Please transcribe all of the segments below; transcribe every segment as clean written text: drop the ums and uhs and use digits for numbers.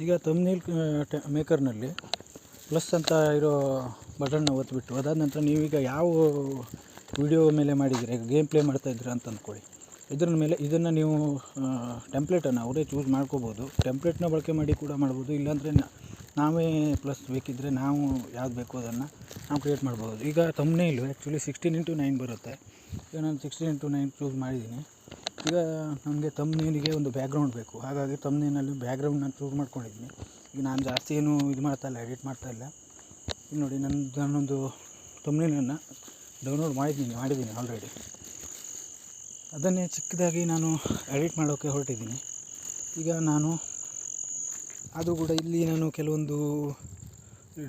ಈಗ thumbnail ಮೇಕರ್ನಲ್ಲಿ plus ಅಂತ ಇರೋ ಬಟನ್ನ ಒತ್ತಿಬಿಟ್ಟು ಅದಾದ ನಂತರ ನೀವೀಗ ಯಾವ ವಿಡಿಯೋ ಮೇಲೆ ಮಾಡಿದ್ದೀರಾ, ಈಗ ಗೇಮ್ ಪ್ಲೇ ಮಾಡ್ತಾಯಿದ್ದೀರಾ ಅಂತ ಅಂದ್ಕೊಳ್ಳಿ. ಇದರ ಮೇಲೆ ಇದನ್ನು ನೀವು ಟೆಂಪ್ಲೇಟನ್ನು ಅವರೇ ಚೂಸ್ ಮಾಡ್ಕೋಬೋದು. ಟೆಂಪ್ಲೇಟ್ನ ಬಳಕೆ ಮಾಡಿ ಕೂಡ ಮಾಡ್ಬೋದು. ಇಲ್ಲಾಂದರೆ ನಾವೇ ಪ್ಲಸ್ ಬೇಕಿದ್ದರೆ ನಾವು ಯಾವ್ದು ಬೇಕೋ ಅದನ್ನು ನಾವು ಕ್ರಿಯೇಟ್ ಮಾಡ್ಬೋದು. ಈಗ ಥಂಬ್ನೇಲು ಆ್ಯಕ್ಚುಲಿ 16:9 ಬರುತ್ತೆ. ಈಗ ನಾನು 16:9 ಚೂಸ್ ಮಾಡಿದ್ದೀನಿ. ಈಗ ನಮಗೆ ಥಂಬ್ನೇಲಿಗೆ ಒಂದು ಬ್ಯಾಕ್ಗ್ರೌಂಡ್ ಬೇಕು. ಹಾಗಾಗಿ ಥಂಬ್ನೇಲ್ನಲ್ಲಿ ಬ್ಯಾಕ್ಗ್ರೌಂಡನ್ನ ಚೂಸ್ ಮಾಡ್ಕೊಂಡಿದ್ದೀನಿ. ಈಗ ನಾನು ಜಾಸ್ತಿ ಏನು ಇದು ಮಾಡ್ತಾಯಿಲ್ಲ, ಎಡಿಟ್ ಮಾಡ್ತಾಯಿಲ್ಲ. ಈಗ ನೋಡಿ ನಾನೊಂದು ಥಂಬ್ನೇಲನ್ನು ಡೌನ್ಲೋಡ್ ಮಾಡಿದ್ದೀನಿ ಆಲ್ರೆಡಿ. ಅದನ್ನೇ ಚಿಕ್ಕದಾಗಿ ನಾನು ಎಡಿಟ್ ಮಾಡೋಕ್ಕೆ ಹೊರಟಿದ್ದೀನಿ. ಈಗ ನಾನು ಅದು ಕೂಡ ಇಲ್ಲಿ ನಾನು ಕೆಲವೊಂದು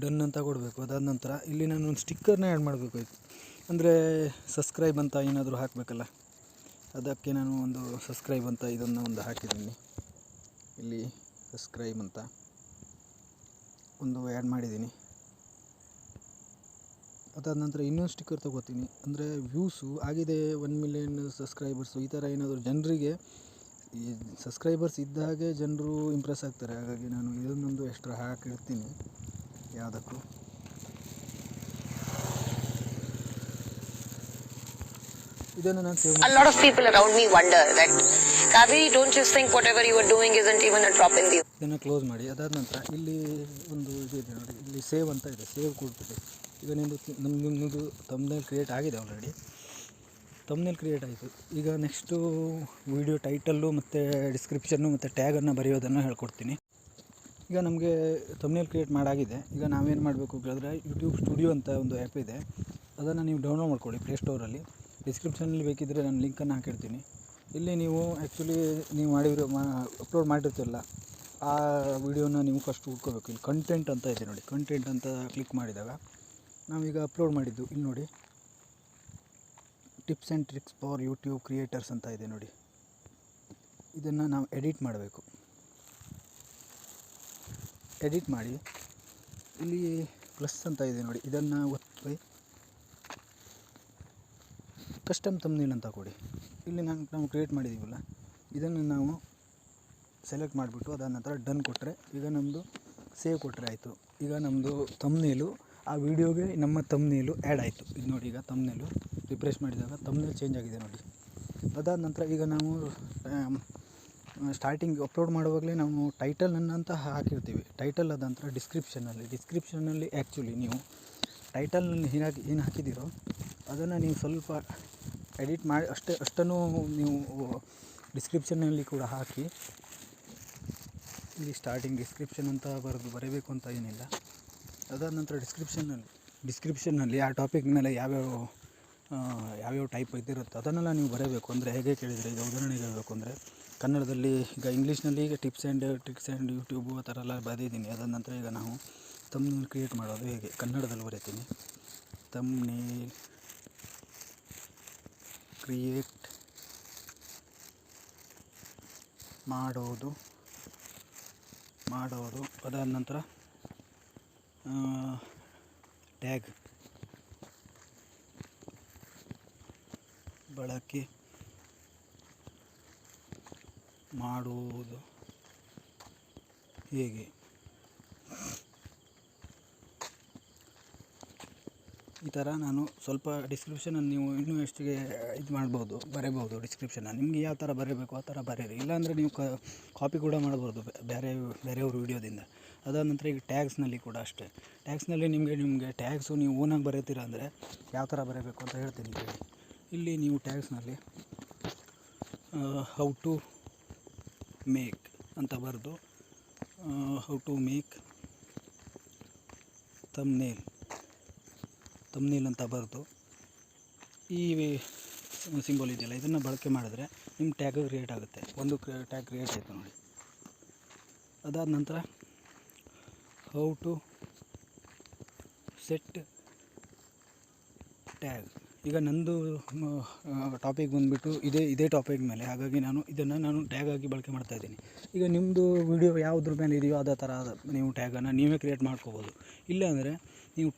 ಡನ್ ಅಂತ ಕೊಡಬೇಕು. ಅದಾದ ನಂತರ ಇಲ್ಲಿ ನಾನು ಒಂದು ಸ್ಟಿಕ್ಕರ್ನ ಆ್ಯಡ್ ಮಾಡಬೇಕಾಯ್ತು. ಅಂದರೆ ಸಬ್ಸ್ಕ್ರೈಬ್ ಅಂತ ಏನಾದರೂ ಹಾಕಬೇಕಲ್ಲ, ಅದಕ್ಕೆ ನಾನು ಒಂದು ಸಬ್ಸ್ಕ್ರೈಬ್ ಅಂತ ಇದನ್ನು ಒಂದು ಹಾಕಿದ್ದೀನಿ. ಇಲ್ಲಿ ಸಬ್ಸ್ಕ್ರೈಬ್ ಅಂತ ಒಂದು ಆ್ಯಡ್ ಮಾಡಿದ್ದೀನಿ. ಅದಾದ ನಂತರ ಇನ್ನೊಂದು ಸ್ಟಿಕ್ಕರ್ ತೊಗೋತೀನಿ. ಅಂದರೆ ವ್ಯೂಸು ಆಗಿದೆ 1 ಮಿಲಿಯನ್ ಸಬ್ಸ್ಕ್ರೈಬರ್ಸು, ಈ ಥರ ಏನಾದರೂ ಜನರಿಗೆ ಈ ಸಬ್ಸ್ಕ್ರೈಬರ್ಸ್ ಇದ್ದ ಹಾಗೆ ಜನರು ಇಂಪ್ರೆಸ್ ಆಗ್ತಾರೆ. ಹಾಗಾಗಿ ನಾನು ಇದನ್ನೊಂದು ಎಕ್ಸ್ಟ್ರಾ ಹಾಕಿರ್ತೀನಿ ಯಾವುದಕ್ಕೂ. ಇದನ್ನು ನಾನು save A lot of people around me wonder that, Kaveri, don't you think whatever you are doing isn't even a drop in the... ಇದನ್ನು ಕ್ಲೋಸ್ ಮಾಡಿ. ಅದಾದ ನಂತರ ಇಲ್ಲಿ ಒಂದು ಇದು ಇದೆ ನೋಡಿ, ಇಲ್ಲಿ ಸೇವ್ ಅಂತ ಇದೆ, ಸೇವ್ ಕೊಟ್ಬಿಟ್ಟು ಈಗ ನಿಮ್ಮದು ಥಂಬ್ನೇಲ್ ಕ್ರಿಯೇಟ್ ಆಗಿದೆ ಆಲ್ರೆಡಿ. ಥಂಬ್ನೇಲ್ ಕ್ರಿಯೇಟ್ ಆಯಿತು. ಈಗ ನೆಕ್ಸ್ಟು ವಿಡಿಯೋ ಟೈಟಲ್ಲು ಮತ್ತು ಡಿಸ್ಕ್ರಿಪ್ಷನ್ನು ಮತ್ತು ಟ್ಯಾಗನ್ನು ಬರೆಯೋದನ್ನು ಹೇಳ್ಕೊಡ್ತೀನಿ. ಈಗ ನಮಗೆ ಥಂಬ್ನೇಲ್ ಕ್ರಿಯೇಟ್ ಮಾಡಾಗಿದೆ. ಈಗ ನಾವೇನು ಮಾಡಬೇಕು ಹೇಳಿದ್ರೆ, ಯೂಟ್ಯೂಬ್ ಸ್ಟುಡಿಯೋ ಅಂತ ಒಂದು ಆ್ಯಪ್ ಇದೆ, ಅದನ್ನು ನೀವು ಡೌನ್ಲೋಡ್ ಮಾಡ್ಕೊಳ್ಳಿ ಪ್ಲೇಸ್ಟೋರಲ್ಲಿ. ಡಿಸ್ಕ್ರಿಪ್ಷನಲ್ಲಿ ಬೇಕಿದ್ದರೆ ನಾನು ಲಿಂಕನ್ನು ಹಾಕಿರ್ತೀನಿ. ಇಲ್ಲಿ ನೀವು ಆ್ಯಕ್ಚುಲಿ ನೀವು ಅಪ್ಲೋಡ್ ಮಾಡಿರ್ತೀರಲ್ಲ ಆ ವಿಡಿಯೋನ ನೀವು ಫಸ್ಟ್ ಹುಡ್ಕೋಬೇಕು. ಇಲ್ಲಿ ಕಂಟೆಂಟ್ ಅಂತ ಇದೆ ನೋಡಿ, ಕಂಟೆಂಟ್ ಅಂತ ಕ್ಲಿಕ್ ಮಾಡಿದಾಗ ನಾವೀಗ ಅಪ್ಲೋಡ್ ಮಾಡಿದ್ದು ಇಲ್ಲಿ ನೋಡಿ, tips and tricks for YouTube creators ಅಂತ ಇದೆ ನೋಡಿ. ಇದನ್ನು ನಾವು ಎಡಿಟ್ ಮಾಡಬೇಕು. ಎಡಿಟ್ ಮಾಡಿ ಇಲ್ಲಿ ಪ್ಲಸ್ ಅಂತ ಇದೆ ನೋಡಿ, ಇದನ್ನು ಒತ್ತಿ ಕಸ್ಟಮ್ ಥಂಬ್ನೇಲ್ ಅಂತ ಕೊಡಿ. ಇಲ್ಲಿ ನಾವು ಕ್ರಿಯೇಟ್ ಮಾಡಿದ್ದೀವಲ್ಲ, ಇದನ್ನು ನಾವು ಸೆಲೆಕ್ಟ್ ಮಾಡಿಬಿಟ್ಟು ಅದಾದ ನಂತರ ಡನ್ ಕೊಟ್ಟರೆ ಈಗ ನಮ್ಮದು ಸೇವ್ ಕೊಟ್ಟರೆ ಆಯಿತು. ಈಗ ನಮ್ಮದು ಥಂಬ್ನೇಲು ಆ ವಿಡಿಯೋಗೆ ನಮ್ಮ ಥಂಬ್ನೇಲು ಆ್ಯಡ್ ಆಯಿತು. ಇದು ನೋಡಿ, ಈಗ ಥಂಬ್ನೇಲು ರಿಫ್ರೆಶ್ ಮಾಡಿದಾಗ ಥಂಬ್ನೇಲ್ ಚೇಂಜ್ ಆಗಿದೆ ನೋಡಿ. ಅದಾದ ನಂತರ ಈಗ ನಾವು ಸ್ಟಾರ್ಟಿಂಗ್ ಅಪ್ಲೋಡ್ ಮಾಡುವಾಗಲೇ ನಾವು ಟೈಟಲನ್ನು ಅಂತ ಹಾಕಿರ್ತೀವಿ. ಟೈಟಲ್ ಆದ ನಂತರ ಡಿಸ್ಕ್ರಿಪ್ಷನಲ್ಲಿ ಆ್ಯಕ್ಚುಲಿ ನೀವು ಟೈಟಲ್ನಲ್ಲಿ ಏನು ಹಾಕಿದ್ದೀರೋ ಅದನ್ನು ನೀವು ಸ್ವಲ್ಪ ಎಡಿಟ್ ಮಾಡಿ ಅಷ್ಟನ್ನು ನೀವು ಡಿಸ್ಕ್ರಿಪ್ಷನ್ನಲ್ಲಿ ಕೂಡ ಹಾಕಿ. ಇಲ್ಲಿ ಸ್ಟಾರ್ಟಿಂಗ್ ಡಿಸ್ಕ್ರಿಪ್ಷನ್ ಅಂತ ಬರೀಬೇಕು ಅಂತ ಏನಿಲ್ಲ. ಅದಾದ ನಂತರ ಡಿಸ್ಕ್ರಿಪ್ಷನ್ನಲ್ಲಿ ಆ ಟಾಪಿಕ್ ಮೇಲೆ ಯಾವ್ಯಾವ ಟೈಪ್ ಇದ್ದಿರುತ್ತೆ ಅದನ್ನೆಲ್ಲ ನೀವು ಬರೀಬೇಕು. ಅಂದರೆ ಹೇಗೆ ಕೇಳಿದರೆ, ಈಗ ಉದಾಹರಣೆಗೆ ಹೇಳಬೇಕು ಅಂದರೆ ಕನ್ನಡದಲ್ಲಿ, ಈಗ ಇಂಗ್ಲೀಷ್ನಲ್ಲಿ ಈಗ tips and tricks and YouTube ಆ ಥರ ಎಲ್ಲ ಬರೆದಿದ್ದೀನಿ. ಅದಾದ ನಂತರ ಈಗ ನಾವು ಥಂಬ್ನೇಲ್ ಕ್ರಿಯೇಟ್ ಮಾಡೋದು ಹೇಗೆ ಕನ್ನಡದಲ್ಲಿ ಬರೀತೀನಿ. ಥಂಬ್ನೇಲ್ ಕ್ರಿಯೇಟ್ ಮಾಡೋದು. ಅದಾದ ನಂತರ ಟ್ಯಾಗ್ ಬಳಕೆ ಮಾಡುವುದು ಹೇಗೆ, ಈ ಥರ ನಾನು ಸ್ವಲ್ಪ ಡಿಸ್ಕ್ರಿಪ್ಷನನ್ನು ನೀವು ಇನ್ನೂ ಎಷ್ಟಿಗೆ ಇದು ಬರೀಬೋದು ಡಿಸ್ಕ್ರಿಪ್ಷನ್ನ. ನಿಮಗೆ ಯಾವ ಥರ ಬರೀಬೇಕು ಆ ಥರ ಬರೀರಿ. ಇಲ್ಲಾಂದರೆ ನೀವು ಕಾಪಿ ಕೂಡ ಮಾಡ್ಬೋದು ಬೇರೆಯವ್ರ ವೀಡಿಯೋದಿಂದ. ಅದಾದ ನಂತರ ಈಗ ಟ್ಯಾಗ್ಸ್ನಲ್ಲಿ ಕೂಡ ಅಷ್ಟೇ. ಟ್ಯಾಗ್ಸ್ನಲ್ಲಿ ನಿಮಗೆ ಟ್ಯಾಗ್ಸು ನೀವು ಓನಾಗಿ ಬರೀತೀರ ಅಂದರೆ ಯಾವ ಥರ ಬರೀಬೇಕು ಅಂತ ಹೇಳ್ತೀನಿ ಕೇಳಿ. ಇಲ್ಲಿ ನೀವು ಟ್ಯಾಗ್ಸ್ನಲ್ಲಿ ಹೌ ಟು ಮೇಕ್ ಅಂತ ಬರೆದು ಹೌ ಟು ಮೇಕ್ ಥಂಬ್ನೇಲ್ ಅಂತ ಬರೆದು ಈ ಸಿಂಬಲ್ ಇದೆಯಲ್ಲ ಇದನ್ನು ಬಳಕೆ ಮಾಡಿದ್ರೆ ನಿಮ್ಮ ಟ್ಯಾಗ್ ಕ್ರಿಯೇಟ್ ಆಗುತ್ತೆ. ಒಂದು ಟ್ಯಾಗ್ ಕ್ರಿಯೇಟ್ ಆಯಿತು ನೋಡಿ. ಅದಾದ ನಂತರ ಹೌ ಟು ಸೆಟ್ ಟ್ಯಾಗ್. ಈಗ ನಂದು ಟಾಪಿಕ್ ಬಂದುಬಿಟ್ಟು ಇದೇ ಟಾಪಿಕ್ ಮೇಲೆ, ಹಾಗಾಗಿ ನಾನು ಟ್ಯಾಗ್ ಆಗಿ ಬಳಕೆ ಮಾಡ್ತಾಯಿದ್ದೀನಿ. ಈಗ ನಿಮ್ಮದು ವಿಡಿಯೋ ಯಾವುದ್ರ ಮೇಲೆ ಇದೆಯೋ ಅದೇ ಥರ ನೀವು ಟ್ಯಾಗನ್ನು ನೀವೇ ಕ್ರಿಯೇಟ್ ಮಾಡ್ಕೋಬೋದು. ಇಲ್ಲಾಂದರೆ ನೀವು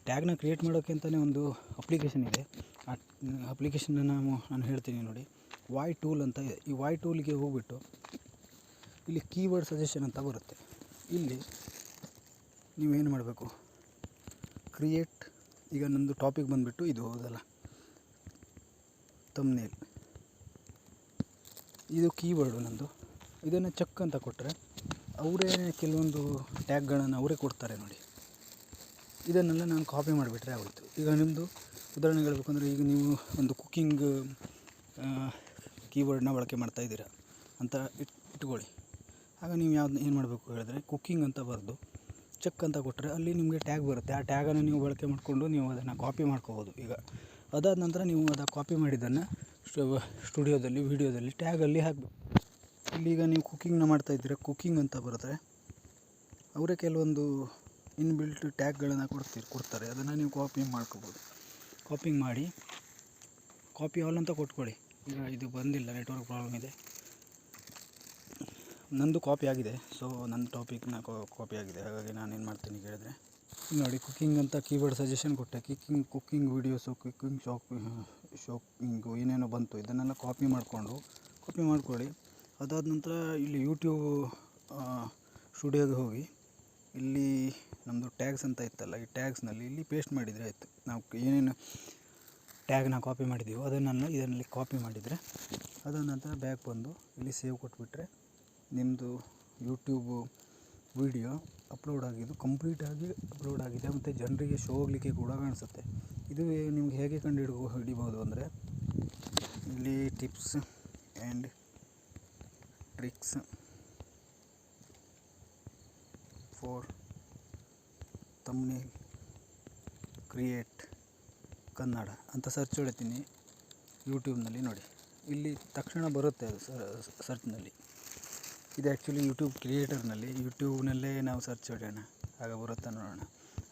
ಟ್ಯಾಗ್ನ ಕ್ರಿಯೇಟ್ ಮಾಡೋಕ್ಕೆ ಅಂತಲೇ ಒಂದು ಅಪ್ಲಿಕೇಶನ್ ಇದೆ. ಆ ಅಪ್ಲಿಕೇಶನ್ನ ನಾನು ಹೇಳ್ತೀನಿ ನೋಡಿ, ವಾಯ್ ಟೂಲ್ ಅಂತ ಇದೆ. ಈ ವಾಯ್ ಟೂಲಿಗೆ ಹೋಗ್ಬಿಟ್ಟು ಇಲ್ಲಿ ಕೀವರ್ಡ್ ಸಜೆಷನ್ ಅಂತ ಬರುತ್ತೆ. ಇಲ್ಲಿ ನೀವೇನು ಮಾಡಬೇಕು, ಕ್ರಿಯೇಟ್, ಈಗ ನಂದು ಟಾಪಿಕ್ ಬಂದುಬಿಟ್ಟು ಇದು ಹೌದಲ್ಲ ಥಂಬ್ನೇಲ್, ಇದು ಕೀವರ್ಡು ನಂದು. ಇದನ್ನು ಚೆಕ್ ಅಂತ ಕೊಟ್ಟರೆ ಅವರೇ ಕೆಲವೊಂದು ಟ್ಯಾಗ್ಗಳನ್ನು ಅವರೇ ಕೊಡ್ತಾರೆ ನೋಡಿ. ಇದನ್ನೆಲ್ಲ ನಾನು ಕಾಪಿ ಮಾಡಿಬಿಟ್ರೆ ಆಗೋಯ್ತು. ಈಗ ನಿಮ್ಮದು ಉದಾಹರಣೆ ಹೇಳ್ಬೇಕಂದ್ರೆ, ಈಗ ನೀವು ಒಂದು ಕುಕ್ಕಿಂಗ್ ಕೀವರ್ಡ್ನ ಬಳಕೆ ಮಾಡ್ತಾಯಿದ್ದೀರಾ ಅಂತ ಇಟ್ಕೊಳ್ಳಿ. ಆಗ ನೀವು ಏನು ಮಾಡಬೇಕು ಹೇಳಿದ್ರೆ, ಕುಕ್ಕಿಂಗ್ ಅಂತ ಬರೆದು ಚೆಕ್ ಅಂತ ಕೊಟ್ಟರೆ ಅಲ್ಲಿ ನಿಮಗೆ ಟ್ಯಾಗ್ ಬರುತ್ತೆ. ಆ ಟ್ಯಾಗನ್ನು ನೀವು ಬಳಕೆ ಮಾಡಿಕೊಂಡು ನೀವು ಅದನ್ನು ಕಾಪಿ ಮಾಡ್ಕೋಬೋದು. ಈಗ ಅದಾದ ನಂತರ ನೀವು ಕಾಪಿ ಮಾಡಿದ್ದನ್ನು ಸ್ಟುಡಿಯೋದಲ್ಲಿ ವೀಡಿಯೋದಲ್ಲಿ ಟ್ಯಾಗಲ್ಲಿ ಹಾಕಬೇಕು. ಇಲ್ಲೀಗ ನೀವು ಕುಕ್ಕಿಂಗ್ನ ಮಾಡ್ತಾಯಿದ್ದೀರಾ, ಕುಕ್ಕಿಂಗ್ ಅಂತ ಬರೆದ್ರೆ ಅವರೇ ಕೆಲವೊಂದು ಇನ್ಬಿಲ್ಟ್ ಟ್ಯಾಗ್ಗಳನ್ನು ಕೊಡ್ತಾರೆ. ಅದನ್ನು ನೀವು ಕಾಪಿ ಮಾಡ್ಕೋಬೋದು. ಕಾಪಿಂಗ್ ಮಾಡಿ ಕಾಪಿ ಆಲ್ ಅಂತ ಕೊಟ್ಕೊಳ್ಳಿ. ಈಗ ಇದು ಬಂದಿಲ್ಲ, ನೆಟ್ವರ್ಕ್ ಪ್ರಾಬ್ಲಮ್ ಇದೆ. ನಂದು ಕಾಪಿ ಆಗಿದೆ, ಸೊ ನನ್ನ ಟಾಪಿಕ್ನ ಕಾಪಿ ಆಗಿದೆ. ಹಾಗಾಗಿ ನಾನೇನು ಮಾಡ್ತೀನಿ ಹೇಳಿದ್ರೆ, ನೋಡಿ ಕುಕ್ಕಿಂಗ್ ಅಂತ ಕೀವರ್ಡ್ ಸಜೆಷನ್ ಕೊಟ್ಟೆ. ಕುಕ್ಕಿಂಗ್ ವೀಡಿಯೋಸು, ಕುಕ್ಕಿಂಗ್ ಶಾಪಿಂಗು ಏನೇನೋ ಬಂತು, ಇದನ್ನೆಲ್ಲ ಕಾಪಿ ಮಾಡ್ಕೊಳ್ಳಿ. ಅದಾದ ನಂತರ ಇಲ್ಲಿ ಯೂಟ್ಯೂಬ್ ಸ್ಟುಡಿಯೋಗೆ ಹೋಗಿ ಇಲ್ಲಿ ನಮ್ಮದು ಟ್ಯಾಗ್ಸ್ ಅಂತ ಇತ್ತಲ್ಲ, ಈ ಟ್ಯಾಗ್ಸ್ನಲ್ಲಿ ಇಲ್ಲಿ ಪೇಸ್ಟ್ ಮಾಡಿದರೆ ಆಯಿತು. ನಾವು ಏನೇನು ಟ್ಯಾಗ್ನ ಕಾಪಿ ಮಾಡಿದ್ದೀವೋ ಅದನ್ನೆಲ್ಲ ಇದರಲ್ಲಿ ಕಾಪಿ ಮಾಡಿದರೆ, ಅದಾದ ನಂತರ ಬ್ಯಾಕ್ ಬಂದು ಇಲ್ಲಿ ಸೇವ್ ಕೊಟ್ಬಿಟ್ರೆ ನಿಮ್ಮದು ಯೂಟ್ಯೂಬು ವೀಡಿಯೋ ಕಂಪ್ಲೀಟಾಗಿ ಅಪ್ಲೋಡ್ ಆಗಿದೆ. ಮತ್ತು ಜನರಿಗೆ ಶೋ ಹೋಗಲಿಕ್ಕೆ ಕೂಡ ಕಾಣಿಸುತ್ತೆ. ಇದು ನಿಮ್ಗೆ ಹೇಗೆ ಹಿಡಿಬೋದು ಅಂದರೆ, ಇಲ್ಲಿ tips and tricks for thumbnail create Kannada ಅಂತ ಸರ್ಚ್ ಹೊಡಿತೀನಿ ಯೂಟ್ಯೂಬ್ನಲ್ಲಿ. ನೋಡಿ ಇಲ್ಲಿ ತಕ್ಷಣ ಬರುತ್ತೆ ಅದು ಸರ್ಚ್ನಲ್ಲಿ. ಇದು ಆ್ಯಕ್ಚುಲಿ ಯೂಟ್ಯೂಬ್ ಕ್ರಿಯೇಟರ್ನಲ್ಲಿ, ಯೂಟ್ಯೂಬ್ನಲ್ಲೇ ನಾವು ಸರ್ಚ್ ಹೊಡೆಯೋಣ, ಆಗ ಬರುತ್ತಾ ನೋಡೋಣ.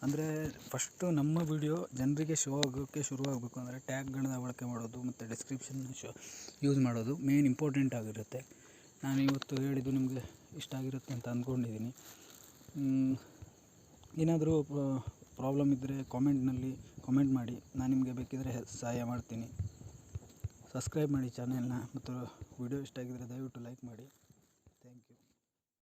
ಅಂದರೆ ಫಸ್ಟು ನಮ್ಮ ವಿಡಿಯೋ ಜನರಿಗೆ ಶೋ ಆಗೋಕ್ಕೆ ಶುರುವಾಗಬೇಕು ಅಂದರೆ ಟ್ಯಾಗ್ಗಳನ್ನ ಬಳಕೆ ಮಾಡೋದು ಮತ್ತು ಡಿಸ್ಕ್ರಿಪ್ಷನ್ ಯೂಸ್ ಮಾಡೋದು ಮೇನ್ ಇಂಪಾರ್ಟೆಂಟ್ ಆಗಿರುತ್ತೆ. ನಾನು ಇವತ್ತು ಹೇಳಿದ್ದು ನಿಮಗೆ ಇಷ್ಟ ಆಗಿರುತ್ತೆ ಅಂತ ಅಂದ್ಕೊಂಡಿದ್ದೀನಿ. ಏನಾದರೂ ಪ್ರಾಬ್ಲಮ್ ಇದ್ದರೆ ಕಾಮೆಂಟ್ ಮಾಡಿ, ನಾನು ನಿಮಗೆ ಬೇಕಿದ್ದರೆ ಸಹಾಯ ಮಾಡ್ತೀನಿ. ಸಬ್ಸ್ಕ್ರೈಬ್ ಮಾಡಿ ಚಾನೆಲ್ನ, ಮತ್ತು ವಿಡಿಯೋ ಇಷ್ಟ ಆಗಿದ್ದರೆ ದಯವಿಟ್ಟು ಲೈಕ್ ಮಾಡಿ.